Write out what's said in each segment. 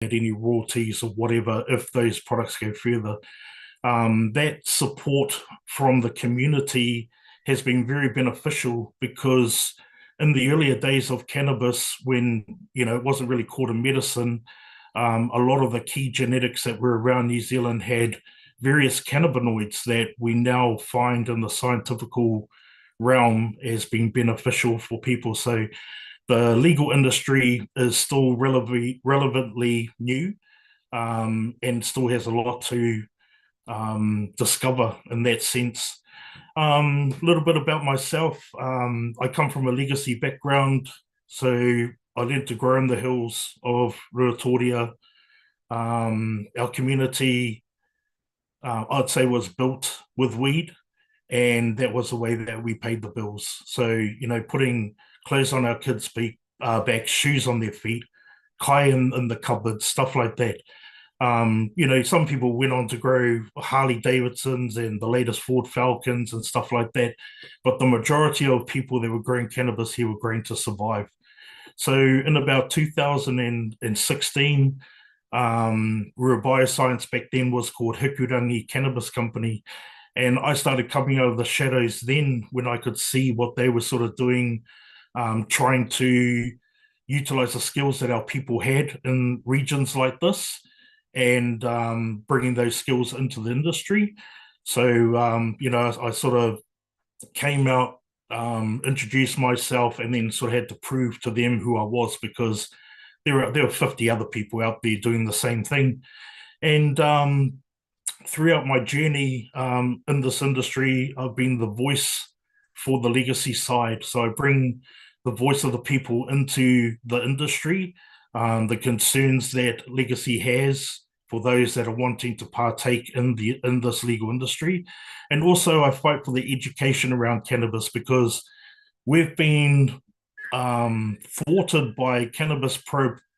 any royalties or whatever if those products go further. That support from the community has been very beneficial because in the earlier days of cannabis, when it wasn't really called a medicine, a lot of the key genetics that were around New Zealand had various cannabinoids that we now find in the scientific realm as being beneficial for people. So the legal industry is still relevantly new, and still has a lot to discover in that sense. A little bit about myself. I come from a legacy background, so I learned to grow in the hills of Ruatoria. Our community, I'd say, was built with weed, and that was the way that we paid the bills. So, putting clothes on our kids' back, shoes on their feet, kai in the cupboard, stuff like that. Some people went on to grow Harley Davidsons and the latest Ford Falcons and stuff like that. But the majority of people that were growing cannabis here were growing to survive. So in about 2016, Rua Bioscience back then was called Hikurangi Cannabis Company. And I started coming out of the shadows then when I could see what they were sort of doing, trying to utilize the skills that our people had in regions like this and bringing those skills into the industry. So, I sort of came out, introduced myself, and then sort of had to prove to them who I was because there were 50 other people out there doing the same thing. And throughout my journey in this industry, I've been the voice for the legacy side. So I bring the voice of the people into the industry, the concerns that legacy has for those that are wanting to partake in this legal industry. And also I fight for the education around cannabis because we've been thwarted by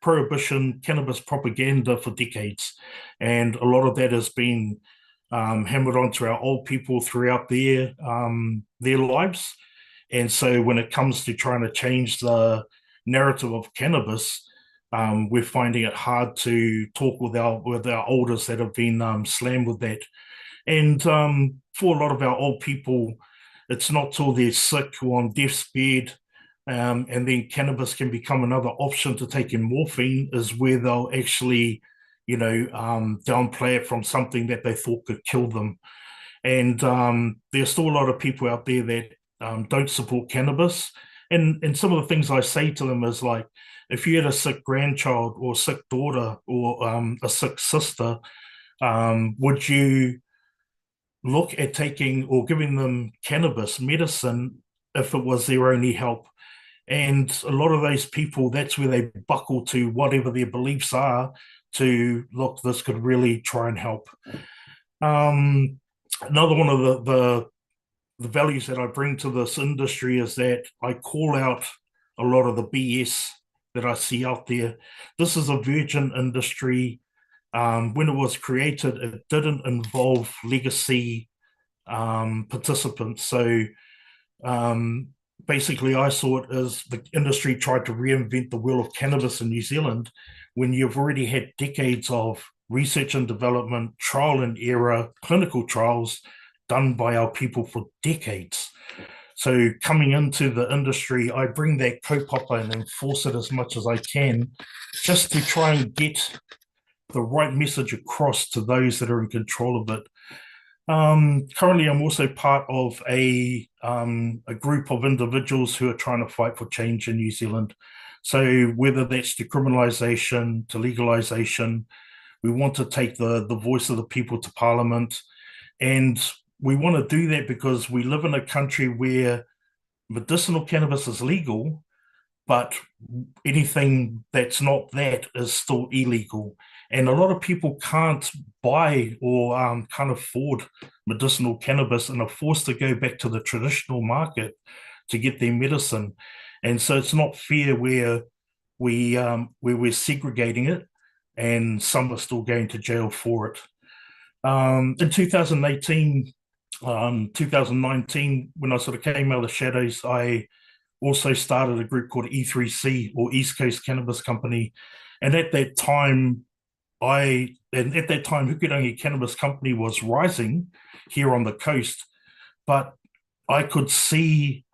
prohibition, cannabis propaganda for decades. And a lot of that has been hammered onto our old people throughout their lives. And so when it comes to trying to change the narrative of cannabis, we're finding it hard to talk with our elders that have been slammed with that. And for a lot of our old people, it's not till they're sick or on death's bed, and then cannabis can become another option to take in morphine, is where they'll actually, downplay it from something that they thought could kill them. And there's still a lot of people out there that don't support cannabis. And some of the things I say to them is like, if you had a sick grandchild or sick daughter or a sick sister, would you look at taking or giving them cannabis medicine if it was their only help? And a lot of those people, that's where they buckle to whatever their beliefs are to look, this could really try and help. Um, Another one of the values that I bring to this industry is that I call out a lot of the BS that I see out there. This is a virgin industry. When it was created, it didn't involve legacy participants. So basically, I saw it as the industry tried to reinvent the wheel of cannabis in New Zealand when you've already had decades of research and development, trial and error, clinical trials done by our people for decades. So coming into the industry, I bring that kaupapa and enforce it as much as I can just to try and get the right message across to those that are in control of it. Currently, I'm also part of a group of individuals who are trying to fight for change in New Zealand. So whether that's decriminalisation to legalisation, we want to take the voice of the people to Parliament, and we want to do that because we live in a country where medicinal cannabis is legal, but anything that's not that is still illegal. And a lot of people can't buy or can't afford medicinal cannabis and are forced to go back to the traditional market to get their medicine. And so it's not fair where we're segregating it and some are still going to jail for it. In 2018, 2019, when I sort of came out of the shadows, I also started a group called E3C, or East Coast Cannabis Company. And at that time, and at that time, Hukirangi Cannabis Company was rising here on the coast, but I could see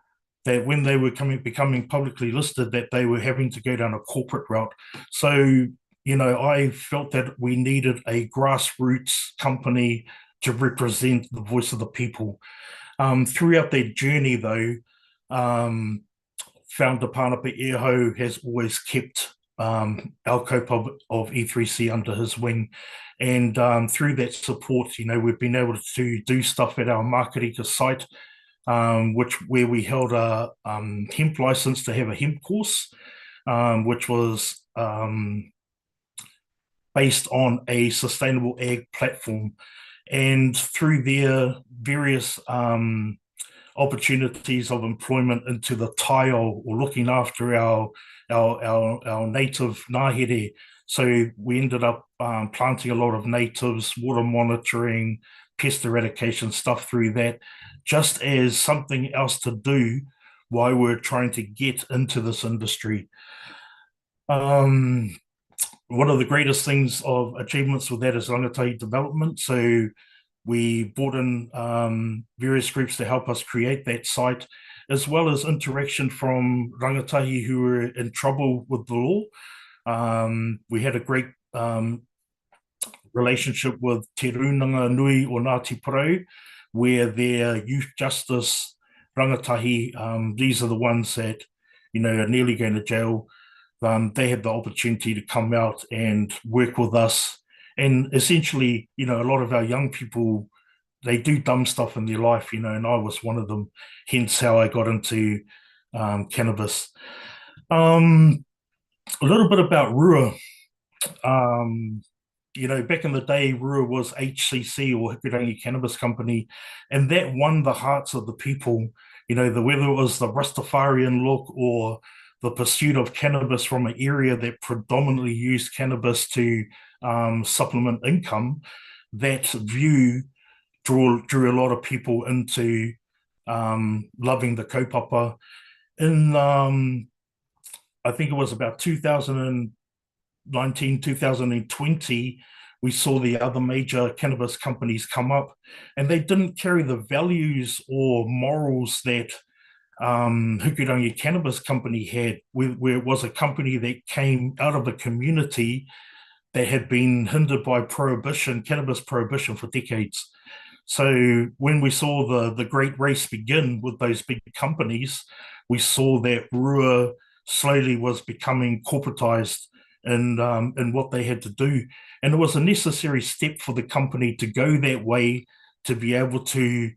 that when they were becoming publicly listed, that they were having to go down a corporate route. So, I felt that we needed a grassroots company to represent the voice of the people. Throughout their journey, though, founder Pānapa Eho has always kept our co of E3C under his wing. And through that support, we've been able to do stuff at our Makarika site, where we held a hemp license to have a hemp course, which was based on a sustainable ag platform. And through their various opportunities of employment into the taio, or looking after our native ngahere. So we ended up planting a lot of natives, water monitoring, pest eradication stuff through that, just as something else to do while we're trying to get into this industry. One of the greatest things of achievements with that is rangatahi development. So we brought in various groups to help us create that site, as well as interaction from rangatahi who were in trouble with the law. We had a great relationship with Te Runanga Nui o Ngāti Porou, where their youth justice rangatahi, these are the ones that, are nearly going to jail. They had the opportunity to come out and work with us. And essentially, a lot of our young people, they do dumb stuff in their life, and I was one of them, hence how I got into cannabis. A little bit about Rua. Back in the day, Rua was HCC, or Hikurangi Cannabis Company, and that won the hearts of the people. Whether it was the Rastafarian look or the pursuit of cannabis from an area that predominantly used cannabis to supplement income, that view drew a lot of people into loving the kaupapa. In I think it was about 2019, 2020, we saw the other major cannabis companies come up, and they didn't carry the values or morals that Hukirangi Cannabis Company had, where it was a company that came out of a community that had been hindered by cannabis prohibition for decades. So when we saw the great race begin with those big companies, we saw that Rua slowly was becoming corporatized in what they had to do. And it was a necessary step for the company to go that way, to be able to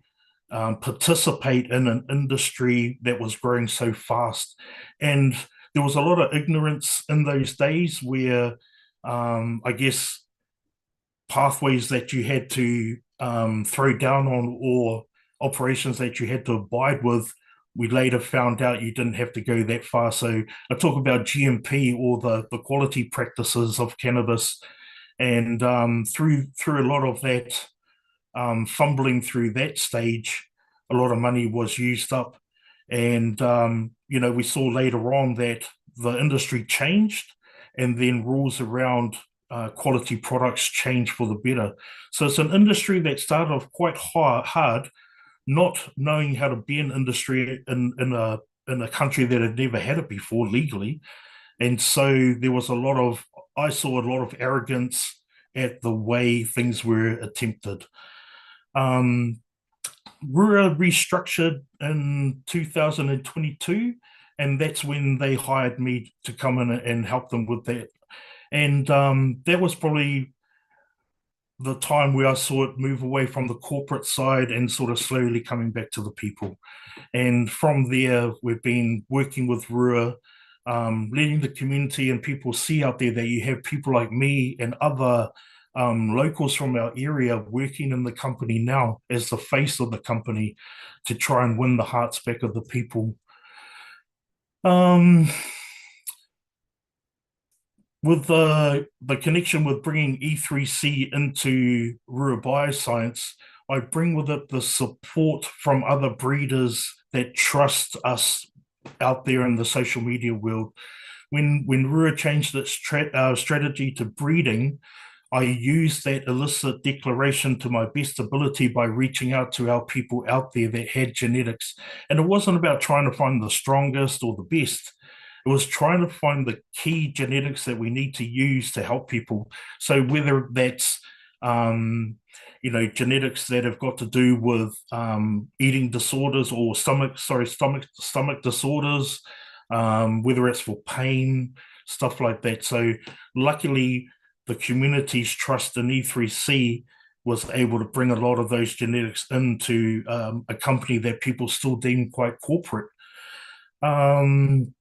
participate in an industry that was growing so fast. And there was a lot of ignorance in those days where, I guess, pathways that you had to throw down on, or operations that you had to abide with, we later found out you didn't have to go that far. So I talk about GMP, or the quality practices of cannabis. And through a lot of that, fumbling through that stage, a lot of money was used up. And, we saw later on that the industry changed, and then rules around quality products change for the better. So it's an industry that started off quite hard, not knowing how to be an industry in a country that had never had it before legally. And so there was I saw a lot of arrogance at the way things were attempted. Rua restructured in 2022, and that's when they hired me to come in and help them with that. And that was probably the time where I saw it move away from the corporate side and sort of slowly coming back to the people. And from there, we've been working with Rua, letting the community and people see out there that you have people like me and other locals from our area working in the company now as the face of the company, to try and win the hearts back of the people. With the connection with bringing E3C into Rua Bioscience, I bring with it the support from other breeders that trust us out there in the social media world. When Rua changed its strategy to breeding, I used that illicit declaration to my best ability by reaching out to our people out there that had genetics. And it wasn't about trying to find the strongest or the best. It was trying to find the key genetics that we need to use to help people. So whether that's genetics that have got to do with eating disorders or stomach disorders, whether it's for pain, stuff like that. So luckily, the community's trust in E3C was able to bring a lot of those genetics into a company that people still deem quite corporate. The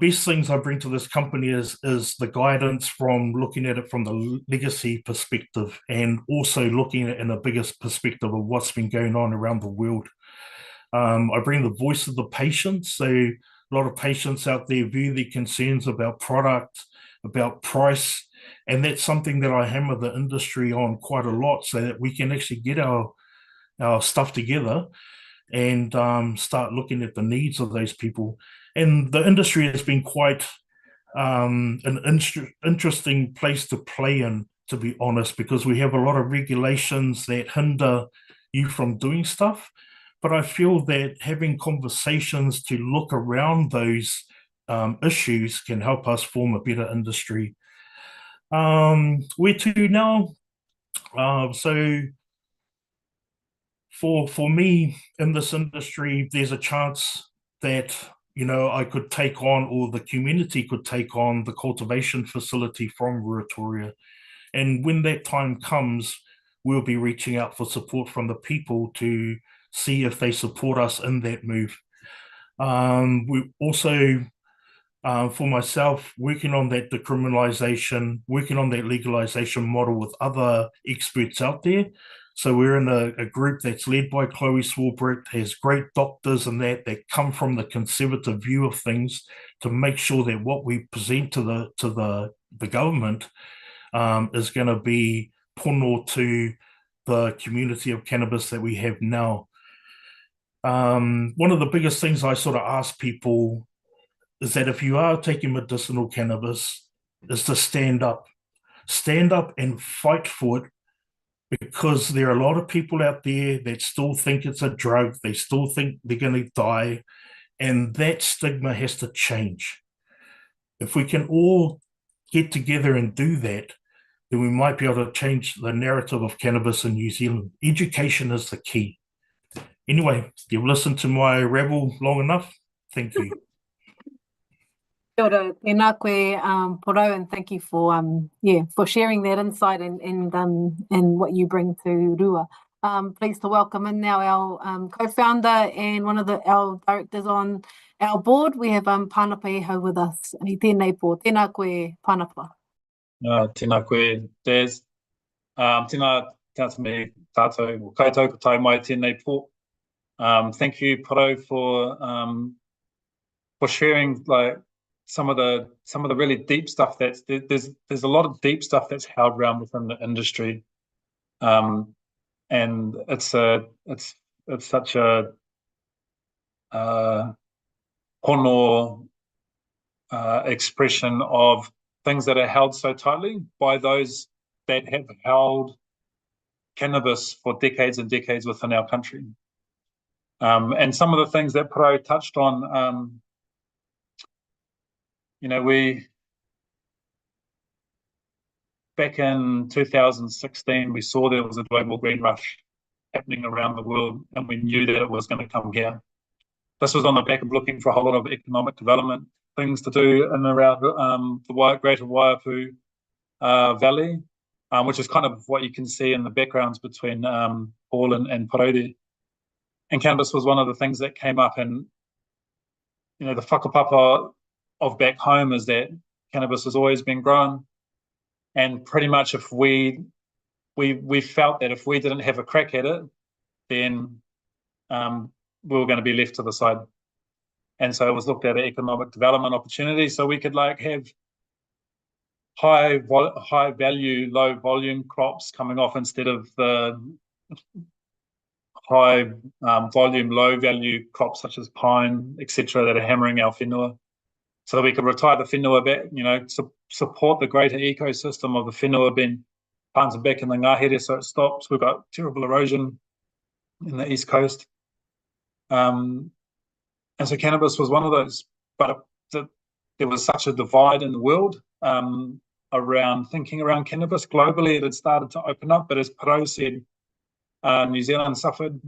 best things I bring to this company is the guidance from looking at it from the legacy perspective, and also looking at it in a bigger perspective of what's been going on around the world. I bring the voice of the patients. So a lot of patients out there view their concerns about product, about price, and that's something that I hammer the industry on quite a lot, so that we can actually get our stuff together and start looking at the needs of those people. And the industry has been quite an interesting place to play in, to be honest, because we have a lot of regulations that hinder you from doing stuff. But I feel that having conversations to look around those issues can help us form a better industry. Where to now? So for me in this industry, there's a chance that I could take on, or the community could take on, the cultivation facility from Ruatoria. And when that time comes, we'll be reaching out for support from the people to see if they support us in that move. We also, for myself, working on that decriminalization, working on that legalization model with other experts out there. So we're in a group that's led by Chloe Swarbrick, has great doctors and that come from the conservative view of things, to make sure that what we present to the government is going to be pono to the community of cannabis that we have now. One of the biggest things I sort of ask people is that if you are taking medicinal cannabis, is to stand up and fight for it, because there are a lot of people out there that still think it's a drug. They still think they're going to die, and that stigma has to change. If we can all get together and do that, then we might be able to change the narrative of cannabis in New Zealand. Education is the key. Anyway, you've listened to my rabble long enough. Thank you. Kia ora, tēnā koe, Porau, and thank you for sharing that insight and what you bring to Rua. Pleased to welcome in now our co-founder and one of our directors on our board. We have Pānapa Eho with us. Tēnei pō, tēnā koe, Pānapa. Tēnā koe, Des. Tēnā me tātou, koutou ko tai mai tēnei pō. Thank you, Porau, for sharing some of the really deep stuff. There's a lot of deep stuff that's held around within the industry, and it's such a honor expression of things that are held so tightly by those that have held cannabis for decades and decades within our country. And some of the things that Pro touched on, we back in 2016, we saw there was a global green rush happening around the world, and we knew that it was going to come here. This was on the back of looking for a whole lot of economic development things to do in and around the greater Waiapu Valley, which is kind of what you can see in the backgrounds between Paul and Parodi. And cannabis was one of the things that came up, and the whakapapa of back home is that cannabis has always been grown, and pretty much if we felt that if we didn't have a crack at it, then we were going to be left to the side. And so it was looked at an economic development opportunity, so we could have high value, low volume crops coming off instead of the high volume, low value crops such as pine, etc., that are hammering our whenua. So that we could retire the whenua back, support the greater ecosystem of the whenua being planted back in the ngahere so it stops. We've got terrible erosion in the east coast. And so cannabis was one of those, but there was such a divide in the world around thinking around cannabis. Globally, it had started to open up, but as Perot said, New Zealand suffered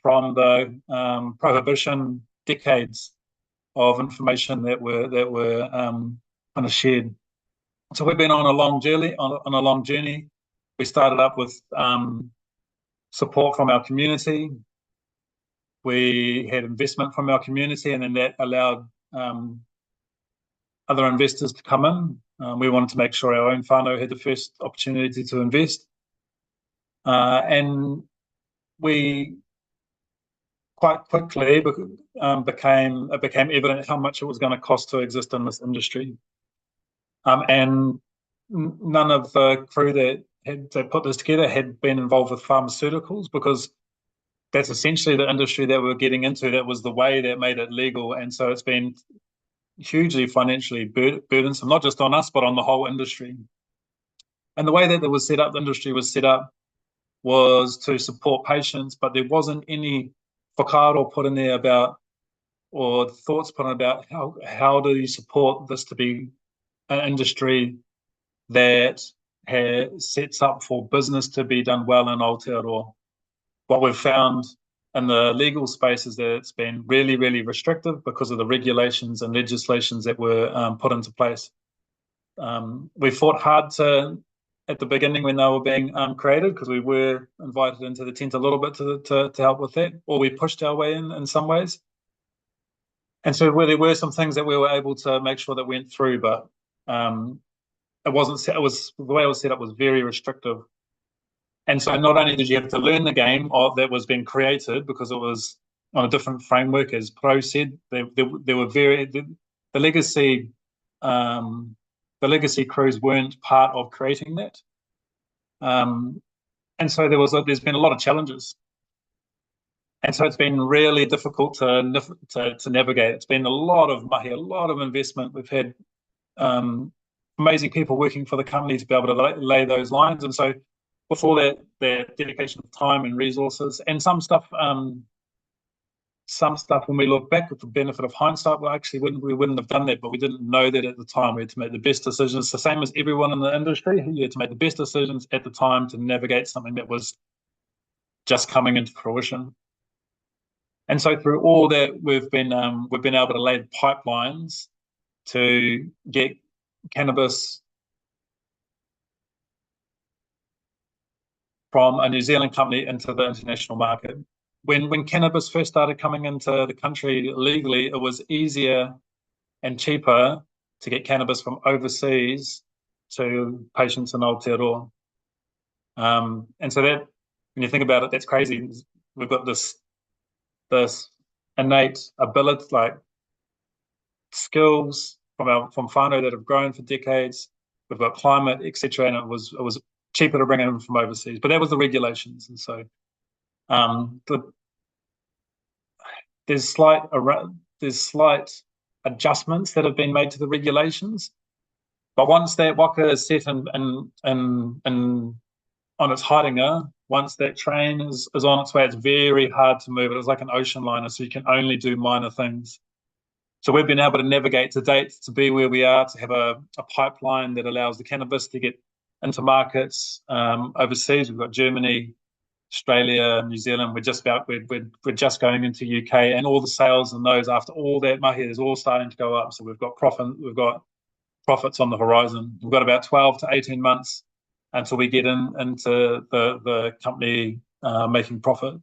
from the prohibition decades of information that were kind of shared. So we've been on a long journey. We started up with support from our community. We had investment from our community, and then that allowed other investors to come in. We wanted to make sure our own whānau had the first opportunity to invest. And we quite quickly became evident how much it was going to cost to exist in this industry. And none of the crew that put this together had been involved with pharmaceuticals, because that's essentially the industry that we're getting into. That was the way that made it legal. And so it's been hugely financially burdensome, not just on us, but on the whole industry. And the way that the industry was set up was to support patients, but there wasn't any whakaaro put in there about, or thoughts put in about how do you support this to be an industry that sets up for business to be done well in Aotearoa. What we've found in the legal space is that it's been really, really restrictive because of the regulations and legislations that were put into place. We fought hard at the beginning when they were being created, because we were invited into the tent a little bit to help with that, or we pushed our way in some ways. And so there were some things that we were able to make sure that went through, but it wasn't. The way it was set up was very restrictive. And so not only did you have to learn the game that was being created, because it was on a different framework, as Pro said, there were the legacy crews weren't part of creating that. And so there's been a lot of challenges. And so it's been really difficult to navigate. It's been a lot of mahi, a lot of investment. We've had amazing people working for the company to be able to lay those lines. And so with all that dedication of time and resources, and some stuff when we look back with the benefit of hindsight, well, actually we wouldn't have done that, but we didn't know that at the time. We had to make the best decisions, the same as everyone in the industry. You had to make the best decisions at the time to navigate something that was just coming into fruition. And so through all that, we've been able to lay pipelines to get cannabis from a New Zealand company into the international market. When cannabis first started coming into the country legally, it was easier and cheaper to get cannabis from overseas to patients in Aotearoa. And so that, when you think about it, that's crazy. We've got this innate ability, like skills from whānau that have grown for decades. We've got climate, etc., and it was cheaper to bring it in from overseas. But that was the regulations, and so there's slight adjustments that have been made to the regulations. But once that waka is set and on its haringa, once that train is on its way, it's very hard to move it. It's like an ocean liner, so you can only do minor things. So we've been able to navigate to date to be where we are, to have a pipeline that allows the cannabis to get into markets overseas. We've got Germany, Australia, New Zealand. We're just going into UK, and all the sales and those after all that mahi is all starting to go up. So we've got profits on the horizon. We've got about 12 to 18 months until we get into the company making profit.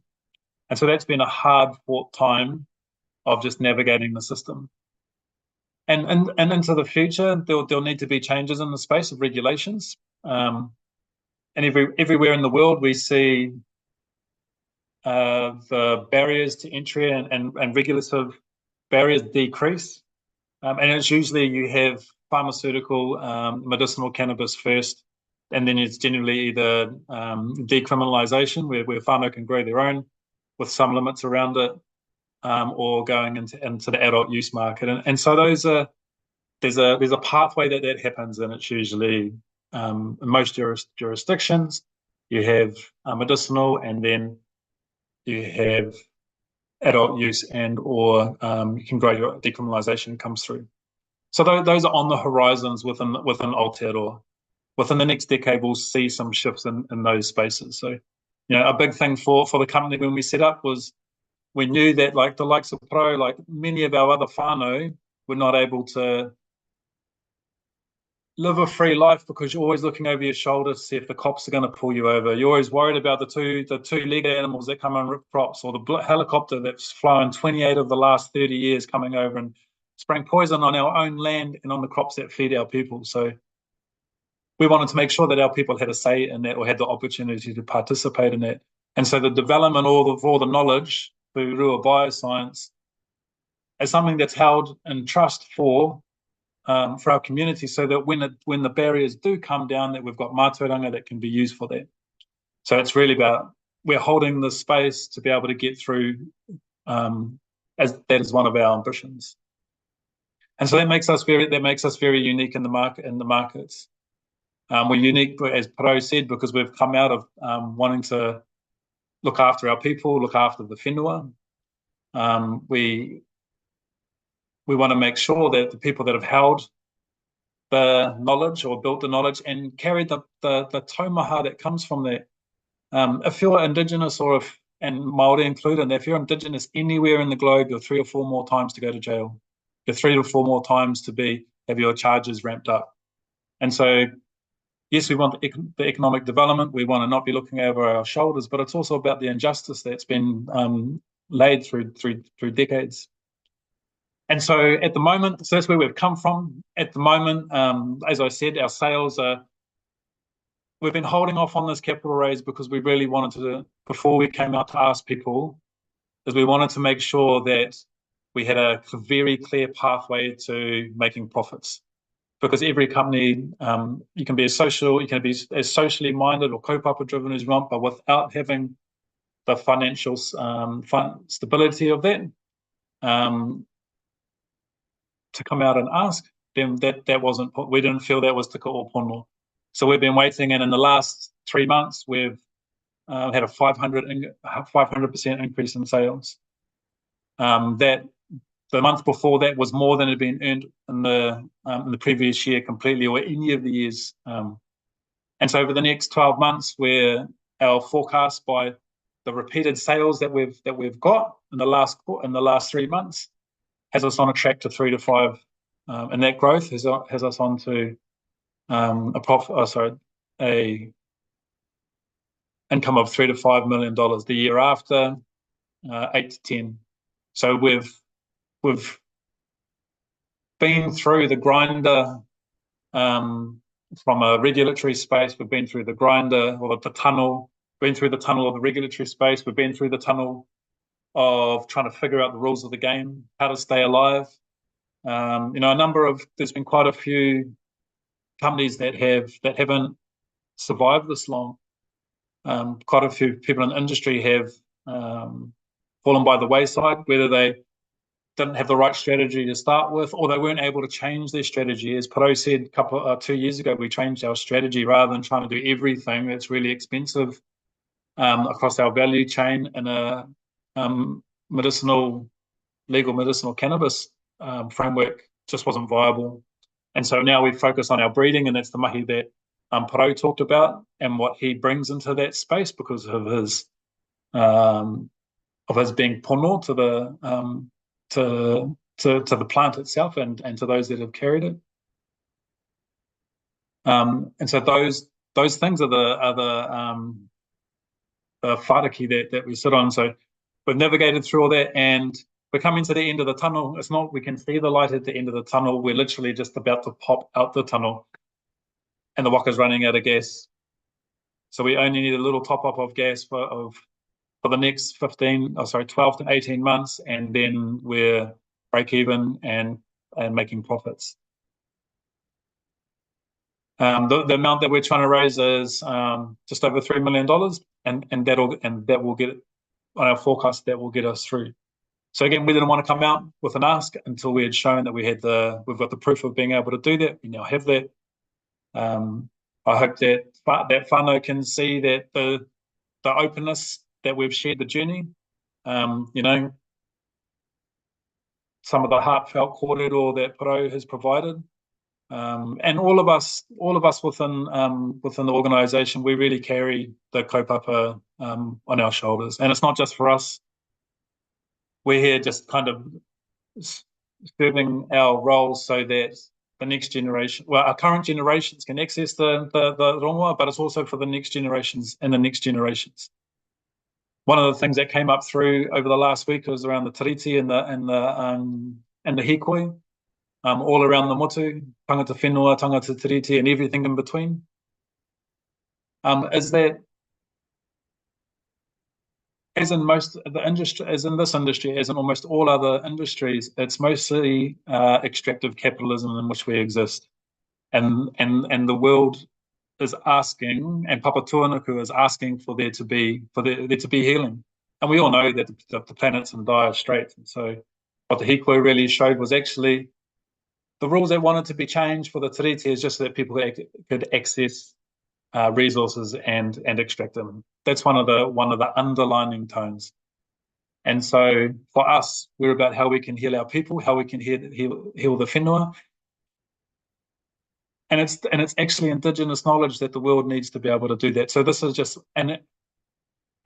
And so that's been a hard fought time of just navigating the system. And into the future, there'll need to be changes in the space of regulations. And everywhere in the world, we see the barriers to entry and regulative barriers decrease. And it's usually you have pharmaceutical, medicinal cannabis first, and then it's generally either decriminalisation, where whānau can grow their own with some limits around it, or going into the adult use market. And so those are there's a pathway that happens, and it's usually in most jurisdictions you have medicinal, and then you have adult use, and or you can grow your decriminalisation comes through. So those are on the horizons within Aotearoa. Within the next decade, we'll see some shifts in those spaces. So, a big thing for the company when we set up was we knew that, like the likes of Pro, like many of our other whānau, were not able to live a free life because you're always looking over your shoulder to see if the cops are going to pull you over. You're always worried about the two-legged animals that come and rip crops, or the helicopter that's flown 28 of the last 30 years coming over and spraying poison on our own land and on the crops that feed our people. So we wanted to make sure that our people had a say in that, or had the opportunity to participate in that. And so the development of all the knowledge through Rua Bioscience is something that's held in trust for our community, so that when the barriers do come down, that we've got mātauranga that can be used for that. So it's really about, we're holding the space to be able to get through, as that is one of our ambitions. And so that makes us very unique in the markets. We're unique, as Pro said, because we've come out of wanting to look after our people, look after the whenua. We want to make sure that the people that have held the knowledge or built the knowledge and carried the taumaha that comes from that. If you're Indigenous, and Māori included, if you're Indigenous anywhere in the globe, you're 3 or 4 more times to go to jail. You're 3 or 4 more times to have your charges ramped up. And so, yes, we want the economic development. We want to not be looking over our shoulders, but it's also about the injustice that's been laid through decades. And so at the moment, so that's where we've come from. At the moment, as I said, our sales we've been holding off on this capital raise because we really wanted to, before we came out to ask people, is we wanted to make sure that we had a very clear pathway to making profits. Because every company, you can be as socially minded or kaupapa driven as you want, but without having the financial stability of that, to come out and ask, then that wasn't, we didn't feel that was te ko opono. So we've been waiting, and in the last 3 months, we've had a 500% increase in sales. That the month before that was more than had been earned in the previous year completely, or any of the years. And so over the next 12 months, where our forecast by the repeated sales that we've got in the last 3 months has us on a track to 3 to 5, and that growth has us on to a income of $3 to $5 million. The year after, 8 to 10. So we've been through the grinder from a regulatory space. We've been through the grinder, or the tunnel. Been through the tunnel of the regulatory space. We've been through the tunnel of trying to figure out the rules of the game, how to stay alive. There's been quite a few companies that haven't survived this long. Quite a few people in the industry have fallen by the wayside, whether they didn't have the right strategy to start with, or they weren't able to change their strategy. As Paro said 2 years ago, we changed our strategy rather than trying to do everything that's really expensive across our value chain in a legal medicinal cannabis framework. Just wasn't viable. And so now we focus on our breeding, and that's the mahi that Paro talked about, and what he brings into that space because of his being pono to the plant itself and to those that have carried it. And so those things are the whāraki that we sit on. So we've navigated through all that, and we're coming to the end of the tunnel. It's not, we can see the light at the end of the tunnel. We're literally just about to pop out the tunnel, and the waka's running out of gas. So we only need a little top up of gas for the next 12 to 18 months, and then we're break even and making profits. The amount that we're trying to raise is just over $3 million, and that will get, on our forecast, that will get us through. So again, we didn't want to come out with an ask until we had shown that we've got the proof of being able to do that. We now have that. I hope that whānau can see that the openness that we've shared the journey. You know, some of the heartfelt kōrero that Parau has provided. And all of us within the organisation, we really carry the kaupapa on our shoulders. And it's not just for us. We're here just kind of serving our roles so that the next generation, well, our current generations can access the rongoa, but it's also for the next generations and the next generations. One of the things that came up through over the last week was around the tiriti and the hikoi, all around the motu, tangata whenua, tangata tiriti, and everything in between. Is that as in most of the industry, as in this industry, as in almost all other industries, it's mostly extractive capitalism in which we exist, and the world is asking, and Papa Tuanuku is asking for there to be healing, and we all know that the planet's in dire straits. And so, what the hikoi really showed was actually the rules that wanted to be changed for the tiriti is just so that people could access resources and extract them. That's one of the underlining tones. And so for us, we're about how we can heal our people, how we can heal the whenua. And it's actually Indigenous knowledge that the world needs to be able to do that. So this is just a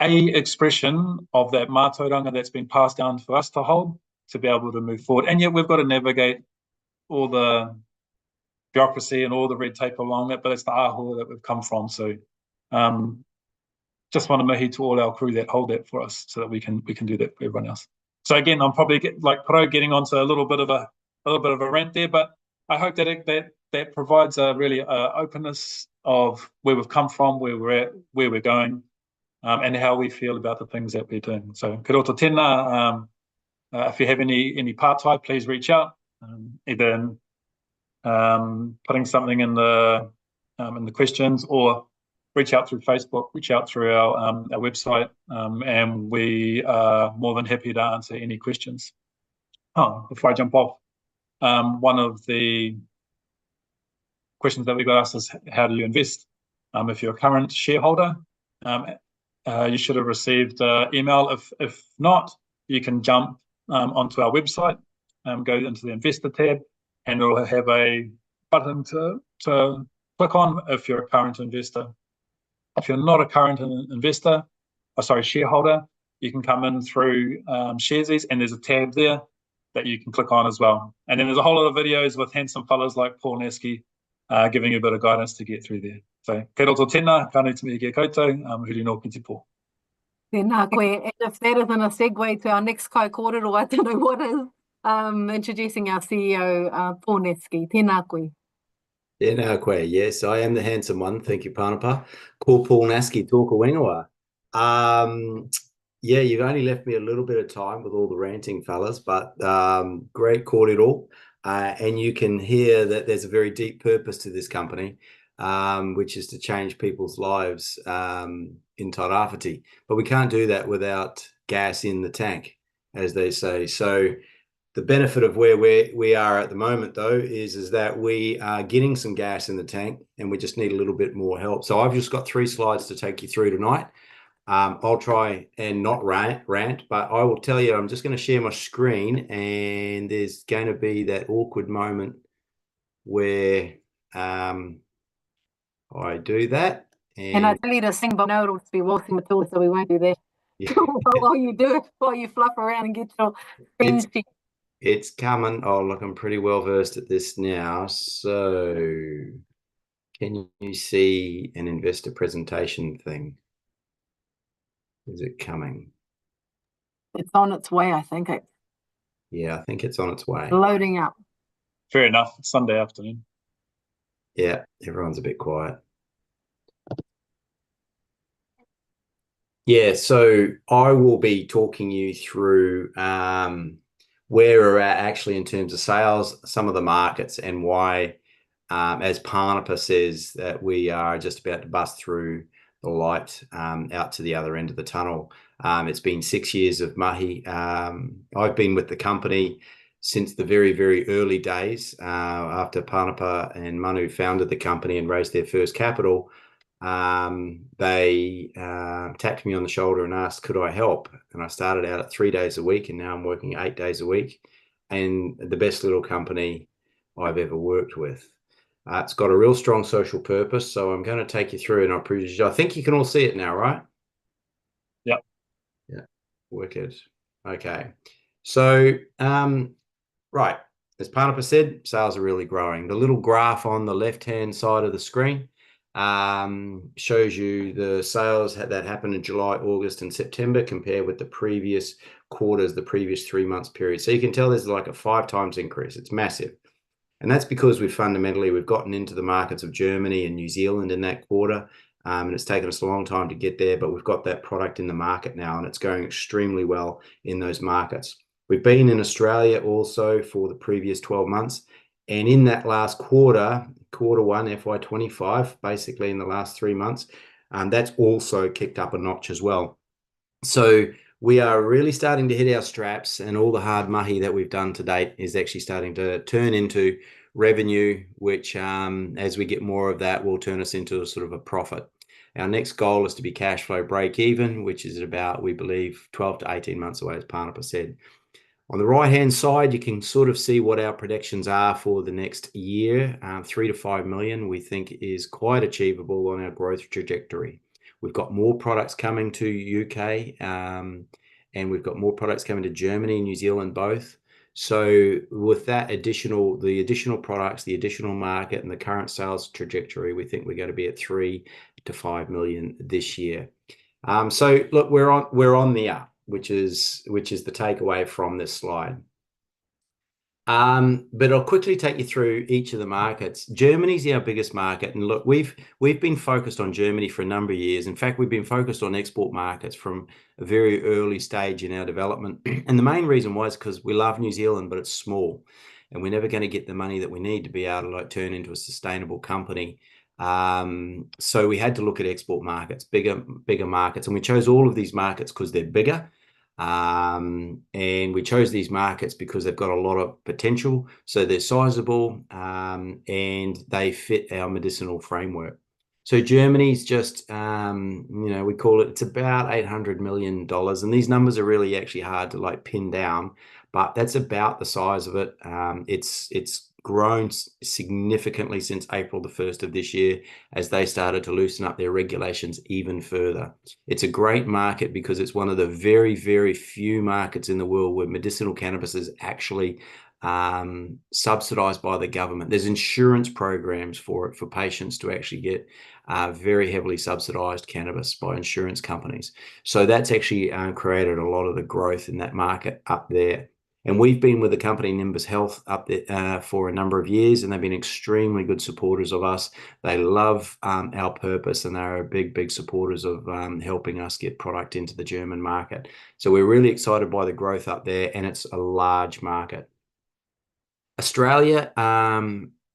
expression of that mātauranga that's been passed down for us to hold, to be able to move forward. And yet we've got to navigate all the bureaucracy and all the red tape along it, but it's the āhua that we've come from. So just want to mihi to all our crew that hold that for us, so that we can do that for everyone else. So again, I'm probably like Parau getting onto a little bit of a rant there, but I hope that provides a really openness of where we've come from, where we're at, where we're going, and how we feel about the things that we're doing. So kia ora tēnā. If you have any pārtai, please reach out, either in putting something in the questions, or reach out through Facebook, reach out through our website, and we are more than happy to answer any questions. Before I jump off, one of the questions that we got asked is, how do you invest? If you're a current shareholder, you should have received email. If not, you can jump onto our website, go into the investor tab, and it'll have a button to click on if you're a current investor. If you're not a current shareholder, you can come in through Sharesies, and there's a tab there that you can click on as well. And then there's a whole lot of videos with handsome fellas like Paul Nasky giving you a bit of guidance to get through there. So, kei roto tēnā, ka te mihi kia koutou, huri no ki te pō. Tēnā koe, and if that isn't a segue to our next kai kōrero, I don't know what is. Introducing our CEO, Paul Nasky. Tēnā koe. Tēnā koe. Yes, I am the handsome one. Thank you, Pānapa. Ko Paul Nasky, tōka whenua. Yeah, you've only left me a little bit of time with all the ranting, fellas, but great kōrero. And you can hear that there's a very deep purpose to this company, which is to change people's lives in Tairāwhiti. But we can't do that without gas in the tank, as they say. So the benefit of where we are at the moment, though, is that we are getting some gas in the tank, and we just need a little bit more help. So I've just got 3 slides to take you through tonight. I'll try and not rant, but I will tell you, I'm just going to share my screen, and there's going to be that awkward moment where I do that. And I tell you to sing, but no, it'll be waltzing Matilda, so we won't do that. Yeah. While you do it, while you fluff around and get your screen sheet. It's coming. Oh, look, I'm pretty well versed at this now. So can you see an investor presentation thing? Is it coming? It's on its way, I think. Yeah, I think it's on its way. Loading up. Fair enough. It's Sunday afternoon. Yeah, everyone's a bit quiet. Yeah, so I will be talking you through where we're at actually in terms of sales, some of the markets, and why, as Pānapa says, that we are just about to bust through light out to the other end of the tunnel. It's been 6 years of mahi. I've been with the company since the very, very early days. After Pānapa and Manu founded the company and raised their first capital, they tapped me on the shoulder and asked, could I help? And I started out at 3 days a week, and now I'm working 8 days a week. And the best little company I've ever worked with. It's got a real strong social purpose, so I'm going to take you through, and I think you can all see it now, right? Yep. Yeah, wicked. Okay, so right, as Pānapa said, sales are really growing. The little graph on the left-hand side of the screen shows you the sales that happened in July, August, and September compared with the previous quarters, the previous 3 months period. So you can tell there's like a 5 times increase. It's massive. And that's because we've gotten into the markets of Germany and New Zealand in that quarter. And it's taken us a long time to get there, but we've got that product in the market now, and it's going extremely well in those markets. We've been in Australia also for the previous 12 months. And in that last quarter 1, FY25, basically in the last 3 months, that's also kicked up a notch as well. So we are really starting to hit our straps, and all the hard mahi that we've done to date is actually starting to turn into revenue, which as we get more of that will turn us into a sort of a profit. Our next goal is to be cash flow break even, which is about, we believe, 12 to 18 months away, as Pānapa said. On the right-hand side, you can sort of see what our predictions are for the next year. 3 to 5 million, we think, is quite achievable on our growth trajectory. We've got more products coming to UK, and we've got more products coming to Germany and New Zealand both. So with that the additional products, the additional market, and the current sales trajectory, we think we're going to be at 3 to 5 million this year. So look, we're on the up, which is the takeaway from this slide. But I'll quickly take you through each of the markets. Germany's our biggest market, and look, we've been focused on Germany for a number of years. In fact, we've been focused on export markets from a very early stage in our development. And the main reason was because we love New Zealand, but it's small, and we're never going to get the money that we need to be able to like turn into a sustainable company. So we had to look at export markets, bigger markets, and we chose all of these markets because they're bigger. And we chose these markets because they've got a lot of potential, so they're sizable, and they fit our medicinal framework. So Germany's just, we call it's about $800 million, and these numbers are really actually hard to like pin down, but that's about the size of it. It's grown significantly since April the 1st of this year as they started to loosen up their regulations even further. It's a great market because it's one of the very, very few markets in the world where medicinal cannabis is actually subsidized by the government. There's insurance programs for it, for patients to actually get very heavily subsidized cannabis by insurance companies. So that's actually created a lot of the growth in that market up there. And we've been with the company Nimbus Health up there for a number of years, and they've been extremely good supporters of us. They love our purpose, and they're big, big supporters of helping us get product into the German market. So we're really excited by the growth up there, and it's a large market. Australia,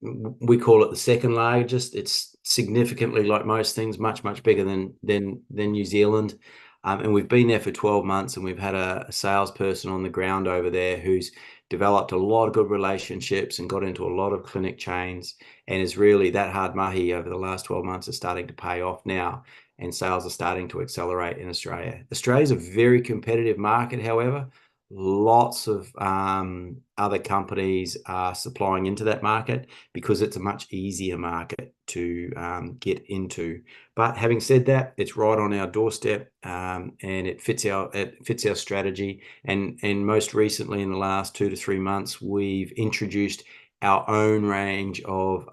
we call it the second largest. It's significantly, like most things, much, much bigger than New Zealand. And we've been there for 12 months, and we've had a salesperson on the ground over there who's developed a lot of good relationships and got into a lot of clinic chains, and is really that hard mahi over the last 12 months is starting to pay off now, and sales are starting to accelerate in Australia. Australia is a very competitive market, however. Lots of other companies are supplying into that market because it's a much easier market to get into. But having said that, it's right on our doorstep, and it fits our strategy. And most recently, in the last 2 to 3 months, we've introduced our own range of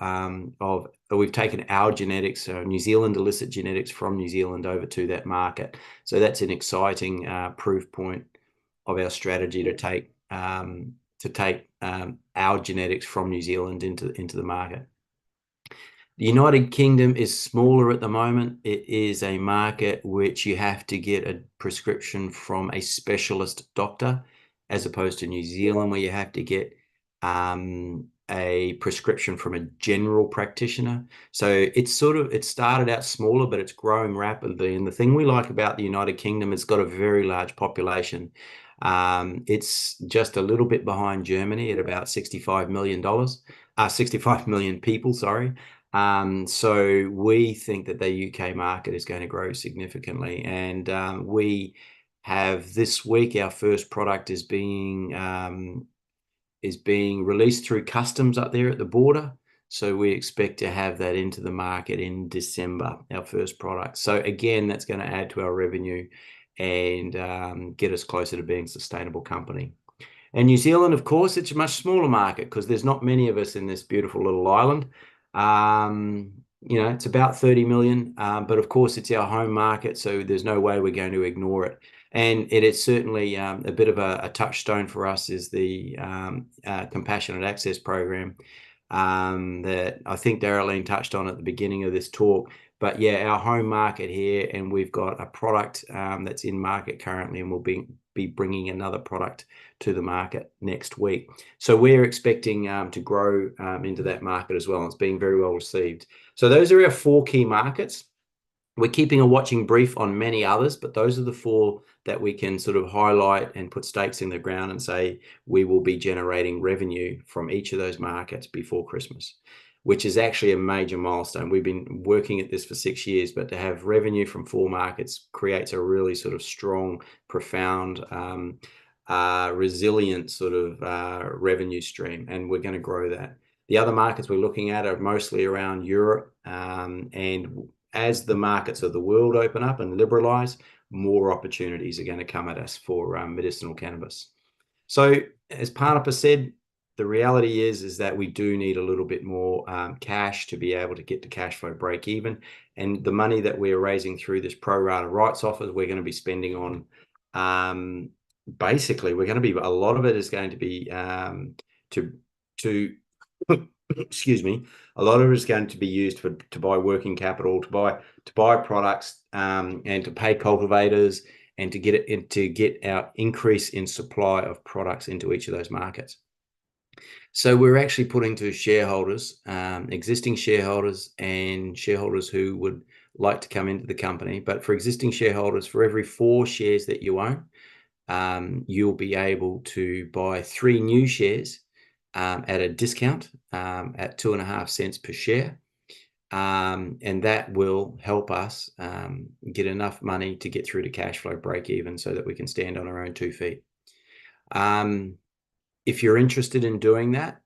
we've taken our genetics, so New Zealand illicit genetics from New Zealand over to that market. So that's an exciting proof point of our strategy to take our genetics from New Zealand into the market. The United Kingdom is smaller at the moment. It is a market which you have to get a prescription from a specialist doctor, as opposed to New Zealand, where you have to get a a prescription from a general practitioner. So it started out smaller, but it's growing rapidly. And the thing we like about the United Kingdom, it's got a very large population. It's just a little bit behind Germany at about $65 million, 65 million people, sorry. So we think that the UK market is going to grow significantly. And we have this week, our first product is being released through customs up there at the border. So we expect to have that into the market in December, our first product. So again, that's going to add to our revenue and get us closer to being a sustainable company. And New Zealand, of course, it's a much smaller market because there's not many of us in this beautiful little island. It's about 30 million, but of course it's our home market, so there's no way we're going to ignore it. And it is certainly a bit of a touchstone for us is the Compassionate Access Program that I think Darylene touched on at the beginning of this talk. But yeah, our home market here, and we've got a product that's in market currently, and we'll be bringing another product to the market next week. So we're expecting to grow into that market as well. It's being very well received. So those are our 4 key markets. We're keeping a watching brief on many others, but those are the 4 that we can sort of highlight and put stakes in the ground and say we will be generating revenue from each of those markets before Christmas, which is actually a major milestone. We've been working at this for 6 years, but to have revenue from 4 markets creates a really sort of strong, profound, resilient sort of revenue stream, and we're going to grow that. The other markets we're looking at are mostly around Europe, and as the markets of the world open up and liberalize, more opportunities are going to come at us for medicinal cannabis. So as Parnapa said, the reality is that we do need a little bit more cash to be able to get to cash flow break even. And the money that we're raising through this pro rata rights offer, we're going to be spending on, basically, a lot of it is going to be to excuse me, a lot of it is going to be used to buy working capital, to buy products, and to pay cultivators, and to get our increase in supply of products into each of those markets. So we're actually putting to shareholders, existing shareholders and shareholders who would like to come into the company. But for existing shareholders, for every 4 shares that you own, you'll be able to buy 3 new shares at a discount at 2.5 cents per share. And that will help us get enough money to get through to cash flow break even so that we can stand on our own 2 feet. If you're interested in doing that,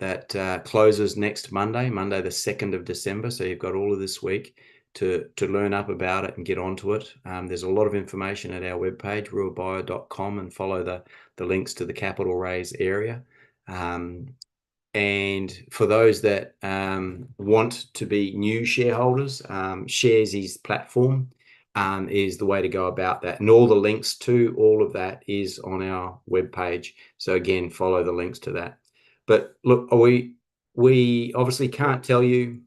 that closes next Monday the 2nd of December. So you've got all of this week to learn up about it and get onto it. There's a lot of information at our webpage, ruabio.com, and follow the links to the capital raise area. And for those that want to be new shareholders, Sharesies platform is the way to go about that. And all the links to all of that is on our webpage. So again, follow the links to that. But look, we obviously can't tell you,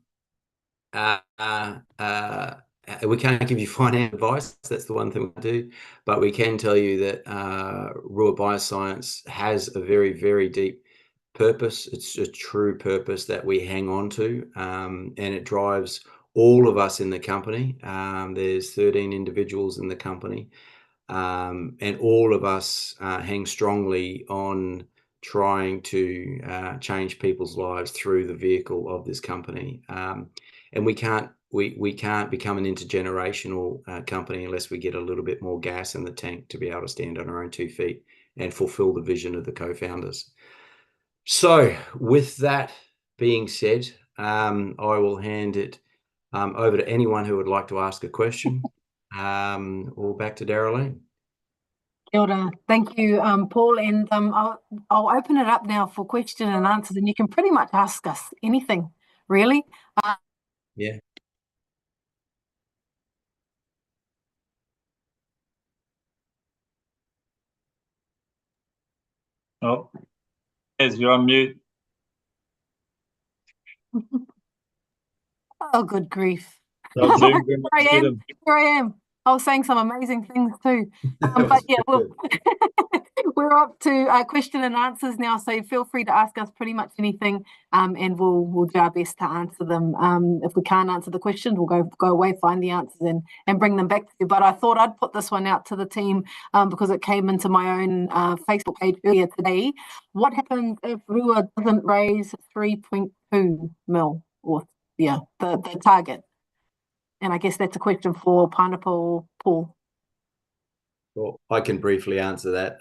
we can't give you finance advice. That's the one thing we do. But we can tell you that Rua Bioscience has a very, very deep purpose. It's a true purpose that we hang on to, and it drives all of us in the company. There's 13 individuals in the company, and all of us hang strongly on trying to change people's lives through the vehicle of this company. And we can't become an intergenerational company unless we get a little bit more gas in the tank to be able to stand on our own 2 feet and fulfill the vision of the co-founders. So with that being said, I will hand it over to anyone who would like to ask a question, or back to Darylene. Kia ora. Thank you, Paul. And I'll open it up now for question and answers, and you can pretty much ask us anything, really. Yeah. Oh, yes, you're on mute. Oh, good grief. Oh, Zoom, Here I am. I was saying some amazing things too. But yeah, We're up to question and answers now, so feel free to ask us pretty much anything, and we'll do our best to answer them. If we can't answer the questions, we'll go away, find the answers, and bring them back to you. But I thought I'd put this one out to the team because it came into my own Facebook page earlier today. What happens if Rua doesn't raise 3.2 mil, or the target? And I guess that's a question for Pineapple Paul. Well, I can briefly answer that.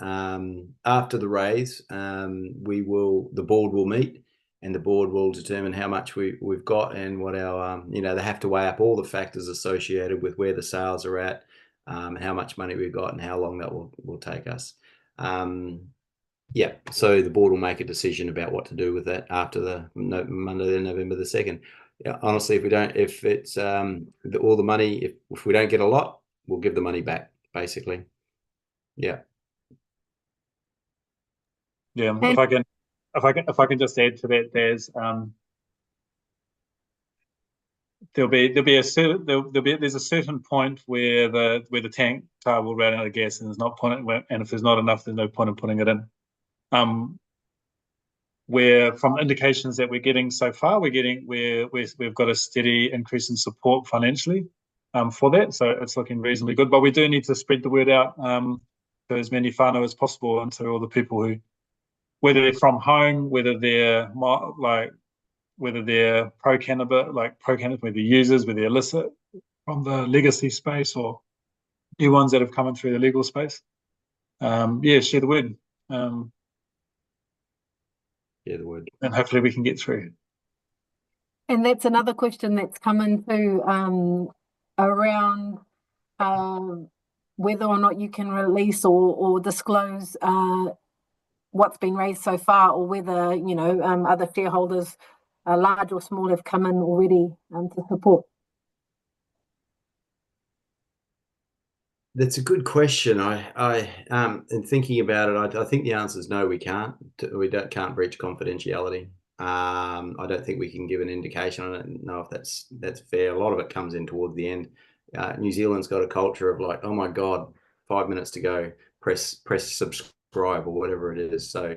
After the raise, the board will meet, and the board will determine how much we've got and what our, they have to weigh up all the factors associated with where the sales are at, how much money we've got, and how long that will take us. So the board will make a decision about what to do with that after Monday, November the 2nd. Yeah, honestly, if it's all the money, if we don't get a lot, we'll give the money back, basically. Yeah. If I can just add to that, there's there's a certain point where the tank car will run out of gas, and there's not point, and if there's not enough, there's no point in putting it in. Where from indications that we're getting so far, we've got a steady increase in support financially for that, so it's looking reasonably good. But we do need to spread the word out to as many whānau as possible, and to all the people who, whether they're from home, whether they're pro-cannabis, whether they're users, whether they're illicit from the legacy space, or new ones that have come in through the legal space. Share the word. Share the word. And hopefully we can get through. And that's another question that's come into around whether or not you can release or disclose what's been raised so far, or whether other shareholders, large or small, have come in already to support. That's a good question. In thinking about it, I think the answer is no. We can't breach confidentiality. I don't think we can give an indication. I don't know if that's fair. A lot of it comes in towards the end. New Zealand's got a culture of like, oh my God, 5 minutes to go, press subscribe or whatever it is. So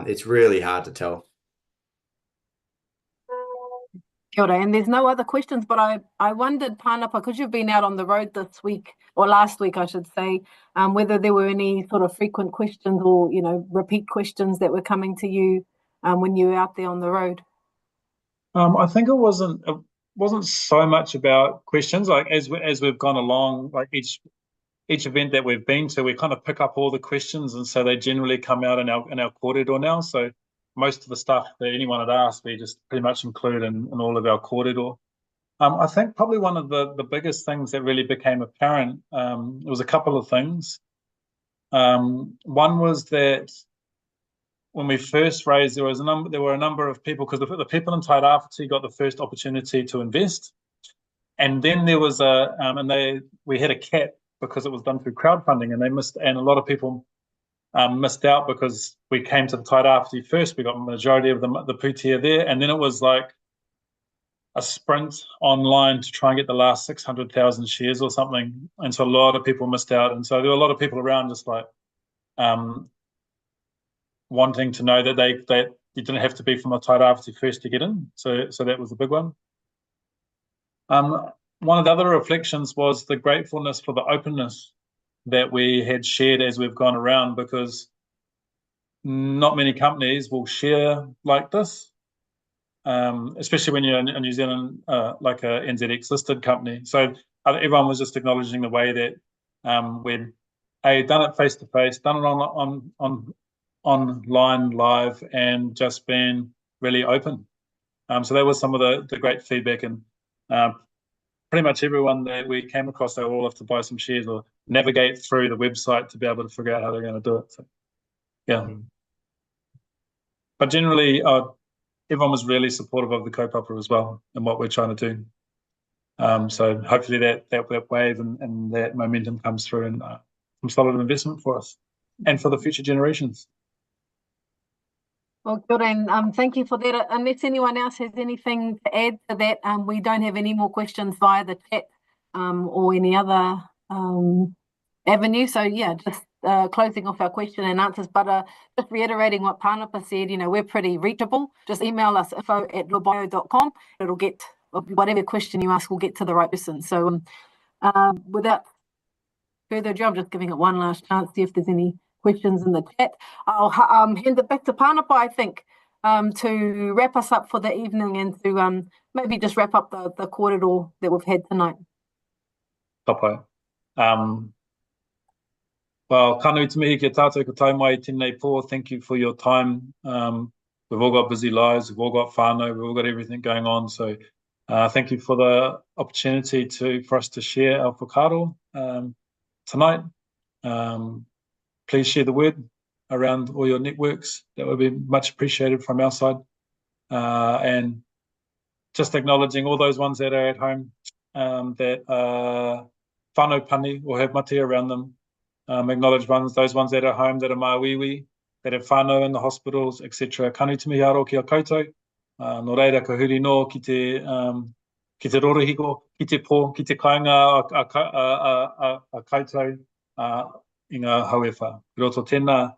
it's really hard to tell. Kia ora. And there's no other questions, but I wondered, Pānapa, because you've been out on the road this week, or last week I should say, whether there were any sort of frequent questions or repeat questions that were coming to you when you were out there on the road. I think it wasn't so much about questions. Like as we've gone along, like each event that we've been to, we kind of pick up all the questions, and so they generally come out in our corridor now. So most of the stuff that anyone had asked, we just pretty much include in all of our corridor. I think probably one of the biggest things that really became apparent, was a couple of things. One was that when we first raised, there were a number of people, because the people in Tairāwhiti got the first opportunity to invest, and then there was we had a cap because it was done through crowdfunding, and a lot of people missed out because we came to the Tairāwhiti first. We got the majority of the pūtea there, and then it was like a sprint online to try and get the last 600,000 shares or something, and so a lot of people missed out, and so there were a lot of people around just like wanting to know that you didn't have to be from the Tairāwhiti first to get in. So that was a big one. One of the other reflections was the gratefulness for the openness that we had shared as we've gone around, because not many companies will share like this, especially when you're in New Zealand, like a NZX listed company. So everyone was just acknowledging the way that we'd done it face to face, done it online live, and just been really open. So that was some of the great feedback, and pretty much everyone that we came across, they all have to buy some shares or navigate through the website to be able to figure out how they're going to do it. So, yeah. But generally, everyone was really supportive of the kaupapa as well and what we're trying to do. So hopefully that wave and that momentum comes through and some solid investment for us and for the future generations. Well, good, and thank you for that. Unless anyone else has anything to add to that, we don't have any more questions via the chat or any other avenue. So yeah, just closing off our question and answers, but just reiterating what Pānapa said, we're pretty reachable. Just email us info@ruabio.com. It'll get, whatever question you ask will get to the right person. So without further ado, I'm just giving it one last chance, see if there's any questions in the chat. I'll hand it back to Pānapa, I think, to wrap us up for the evening and to maybe just wrap up the kōrero that we've had tonight. Tapai. Well, kānui te mihi ki tātou ko tau mai tēnei pō. Thank you for your time. We've all got busy lives, we've all got whānau, we've all got everything going on. So thank you for the opportunity for us to share our whakaaro tonight. Please share the word around all your networks. That would be much appreciated from our side. And just acknowledging all those ones that are at home that are whānau pani or have mate around them. Acknowledge those ones that are home that are māwiwi, that have whānau in the hospitals, etc. Kānui te mihi aro ki a koutou. Nō reira ka huri nō ki te rorohiko, ki te pō, ki te kāinga a koutou i ngā hauewha. Roto tēnā,